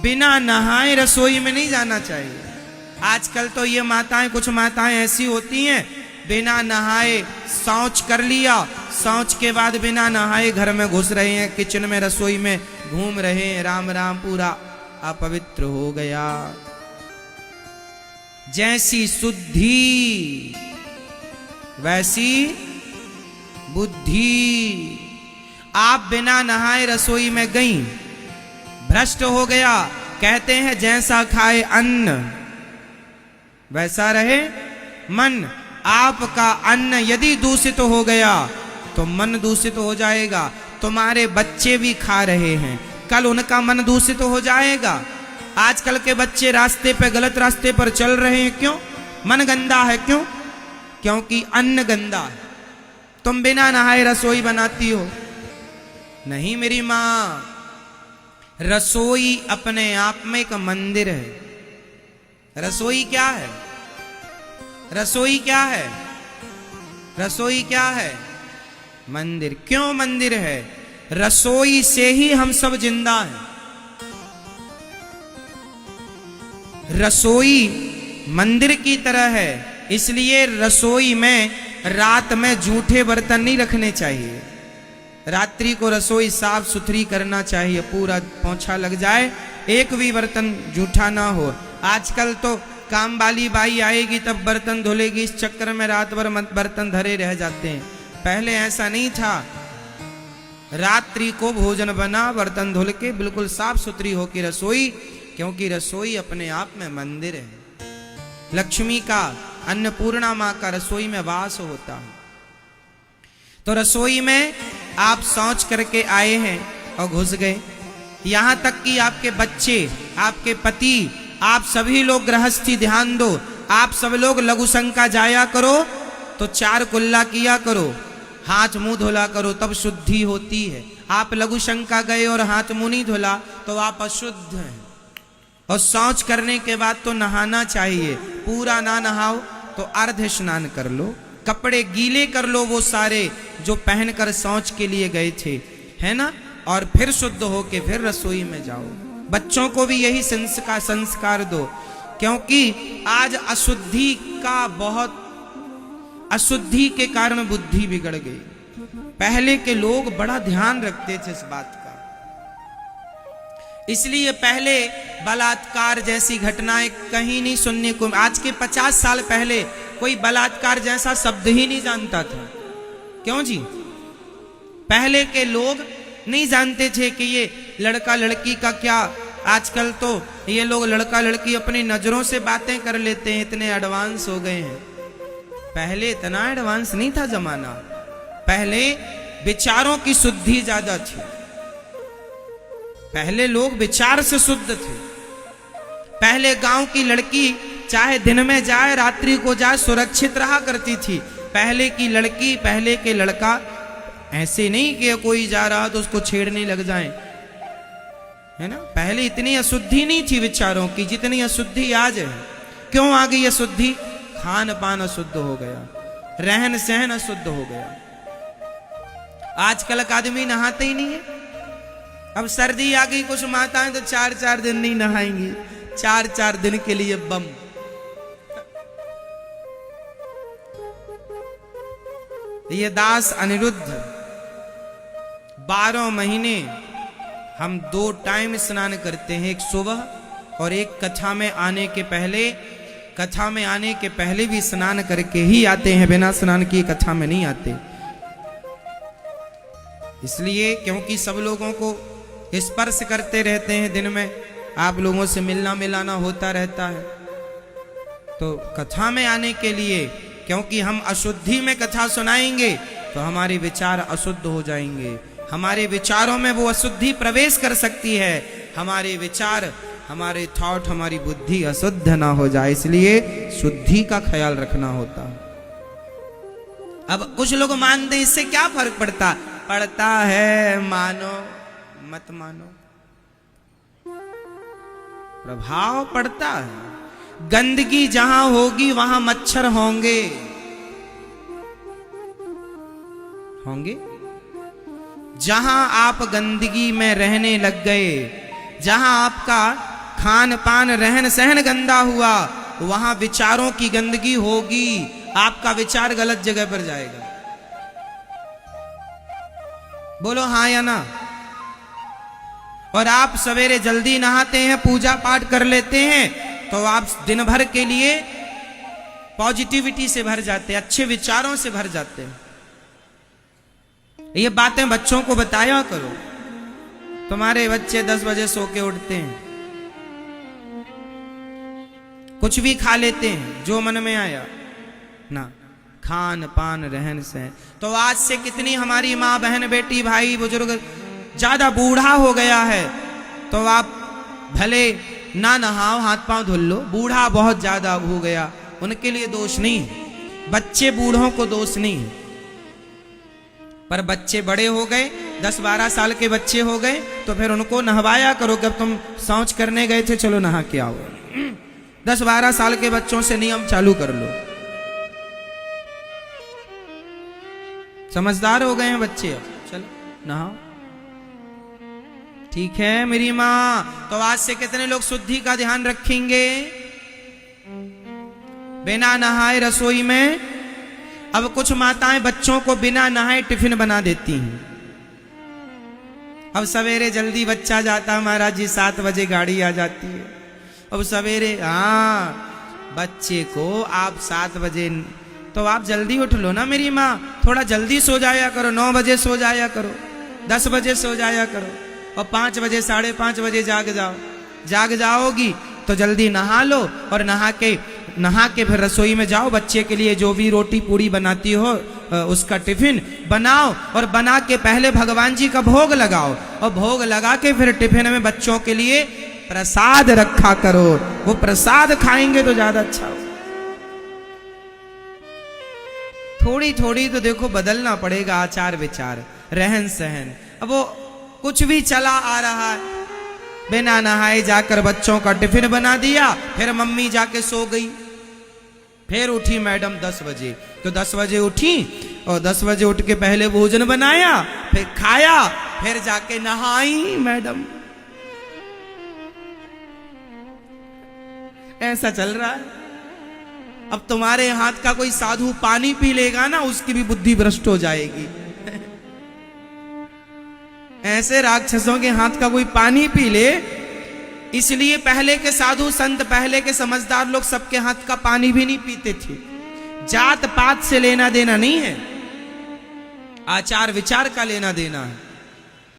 बिना नहाए रसोई में नहीं जाना चाहिए। आजकल तो ये माताएं, कुछ माताएं ऐसी होती हैं, बिना नहाए शौच कर लिया, शौच के बाद बिना नहाए घर में घुस रहे हैं, किचन में रसोई में घूम रहे हैं, राम राम, पूरा अपवित्र हो गया। जैसी शुद्धि वैसी बुद्धि। आप बिना नहाए रसोई में गई, भ्रष्ट हो गया। कहते हैं जैसा खाए अन्न वैसा रहे मन। आपका अन्न यदि दूषित हो गया तो मन दूषित हो जाएगा। तुम्हारे बच्चे भी खा रहे हैं, कल उनका मन दूषित हो जाएगा। आजकल के बच्चे रास्ते पे, गलत रास्ते पर चल रहे हैं, क्यों? मन गंदा है। क्यों? क्योंकि अन्न गंदा है। तुम बिना नहाए रसोई बनाती हो? नहीं मेरी मां, रसोई अपने आप में एक मंदिर है। रसोई क्या है? रसोई क्या है? रसोई क्या है? मंदिर। क्यों मंदिर है? रसोई से ही हम सब जिंदा हैं। रसोई मंदिर की तरह है, इसलिए रसोई में रात में जूठे बर्तन नहीं रखने चाहिए। रात्रि को रसोई साफ सुथरी करना चाहिए, पूरा पोंछा लग जाए, एक भी बर्तन जूठा ना हो। आजकल तो काम वाली बाई आएगी तब बर्तन धुलेगी, इस चक्कर में रात भर बर्तन धरे रह जाते हैं। पहले ऐसा नहीं था। रात्रि को भोजन बना, बर्तन धुल के बिल्कुल साफ सुथरी होकर रसोई, क्योंकि रसोई अपने आप में मंदिर है। लक्ष्मी का, अन्नपूर्णा मां का रसोई में वास होता है। तो रसोई में आप शौच करके आए हैं और घुस गए। यहां तक कि आपके बच्चे, आपके पति, आप सभी लोग गृहस्थी ध्यान दो। आप सब लोग लघु शंका जाया करो तो 4 कुल्ला किया करो, हाथ मुंह धोला करो, तब शुद्धि होती है। आप लघु शंका गए और हाथ मुंह नहीं धोला तो आप अशुद्ध हैं। और शौच करने के बाद तो नहाना चाहिए। पूरा ना नहाओ तो अर्ध स्नान कर लो, कपड़े गीले कर लो वो सारे जो पहनकर शौच के लिए गए थे, है ना, और फिर शुद्ध होके फिर रसोई में जाओ। बच्चों को भी यही संस्कार दो, क्योंकि आज अशुद्धि के कारण बुद्धि बिगड़ गई। पहले के लोग बड़ा ध्यान रखते थे इस बात का, इसलिए पहले बलात्कार जैसी घटनाएं कहीं नहीं सुनने को। आज के 50 साल पहले कोई बलात्कार जैसा शब्द ही नहीं जानता था। क्यों जी? पहले के लोग नहीं जानते थे कि ये लड़का लड़की का क्या। आजकल तो ये लोग लड़का लड़की अपनी नजरों से बातें कर लेते हैं, इतने एडवांस हो गए हैं। पहले इतना एडवांस नहीं था जमाना। पहले विचारों की शुद्धि ज्यादा थी। पहले लोग विचार से शुद्ध थे। पहले गांव की लड़की चाहे दिन में जाए रात्रि को जाए सुरक्षित रहा करती थी। पहले की लड़की, पहले के लड़का ऐसे नहीं कि कोई जा रहा तो उसको छेड़ने लग जाए, है ना। पहले इतनी अशुद्धि नहीं थी विचारों की जितनी अशुद्धि आज है। क्यों आ गई अशुद्धि? खान पान अशुद्ध हो गया, रहन सहन अशुद्ध हो गया। आजकल का आदमी नहाते ही नहीं है। अब सर्दी आ गई, कुछ माताएं तो 4-4 दिन नहीं नहाएंगी, 4-4 दिन के लिए बम। ये दास अनिरुद्ध 12 महीने हम 2 टाइम स्नान करते हैं, एक सुबह और एक कथा में आने के पहले। कथा में आने के पहले भी स्नान करके ही आते हैं, बिना स्नान किए कथा में नहीं आते। इसलिए क्योंकि सब लोगों को स्पर्श करते रहते हैं दिन में, आप लोगों से मिलना मिलाना होता रहता है। तो कथा में आने के लिए, क्योंकि हम अशुद्धि में कथा सुनाएंगे तो हमारे विचार अशुद्ध हो जाएंगे। हमारे विचारों में वो अशुद्धि प्रवेश कर सकती है। हमारे विचार, हमारे थॉट, हमारी बुद्धि अशुद्ध ना हो जाए, इसलिए शुद्धि का ख्याल रखना होता। अब कुछ लोग मानते हैं इससे क्या फर्क पड़ता है, मानो मत मानो, प्रभाव पड़ता है। गंदगी जहां होगी वहां मच्छर होंगे। जहां आप गंदगी में रहने लग गए, जहां आपका खान पान रहन सहन गंदा हुआ, वहां विचारों की गंदगी होगी, आपका विचार गलत जगह पर जाएगा। बोलो हाँ या ना। और आप सवेरे जल्दी नहाते हैं, पूजा पाठ कर लेते हैं, तो आप दिन भर के लिए पॉजिटिविटी से भर जाते हैं, अच्छे विचारों से भर जाते हैं। ये बातें बच्चों को बताया करो। तुम्हारे बच्चे 10 बजे सो के उठते हैं, कुछ भी खा लेते हैं जो मन में आया ना, खान पान रहन सहन। तो आज से कितनी हमारी माँ बहन बेटी भाई बुजुर्ग ज्यादा बूढ़ा हो गया है, तो आप भले ना नहाओ, हाथ पांव धुल लो, बूढ़ा बहुत ज्यादा हो गया, उनके लिए दोष नहीं, बच्चे बूढ़ों को दोष नहीं। पर बच्चे बड़े हो गए, 10-12 साल के बच्चे हो गए, तो फिर उनको नहवाया करो। जब तुम शौच करने गए थे, चलो नहा के आओ। 10-12 साल के बच्चों से नियम चालू कर लो। समझदार हो गए हैं बच्चे, अब चलो नहाओ। ठीक है मेरी माँ। तो आज से कितने लोग शुद्धि का ध्यान रखेंगे? बिना नहाए रसोई में, अब कुछ माताएं बच्चों को बिना नहाए टिफिन बना देती हैं। अब सवेरे जल्दी बच्चा जाता, महाराज जी 7 बजे गाड़ी आ जाती है। अब सवेरे हाँ, बच्चे को आप 7 बजे, तो आप जल्दी उठ लो ना मेरी माँ, थोड़ा जल्दी सो जाया करो, 9 बजे सो जाया करो, 10 बजे सो जाया करो, और 5 बजे 5:30 बजे जाग जाओ। जाग जाओगी तो जल्दी नहा लो, और नहा के फिर रसोई में जाओ, बच्चे के लिए जो भी रोटी पूड़ी बनाती हो उसका टिफिन बनाओ, और बना के पहले भगवान जी का भोग लगाओ, और भोग लगा के फिर टिफिन में बच्चों के लिए प्रसाद रखा करो। वो प्रसाद खाएंगे तो ज्यादा अच्छा हो। थोड़ी थोड़ी तो देखो बदलना पड़ेगा आचार विचार, रहन सहन। अब वो कुछ भी चला आ रहा है, बिना नहाए जाकर बच्चों का टिफिन बना दिया, फिर मम्मी जाके सो गई, फिर उठी मैडम 10 बजे, तो 10 बजे उठी, और 10 बजे उठ के पहले भोजन बनाया, फिर खाया, फिर जाके नहाई मैडम। ऐसा चल रहा है। अब तुम्हारे हाथ का कोई साधु पानी पी लेगा ना, उसकी भी बुद्धि भ्रष्ट हो जाएगी। ऐसे राक्षसों के हाथ का कोई पानी पी ले, इसलिए पहले के साधु संत, पहले के समझदार लोग सबके हाथ का पानी भी नहीं पीते थे। जात पात से लेना देना नहीं है, आचार विचार का लेना देना है।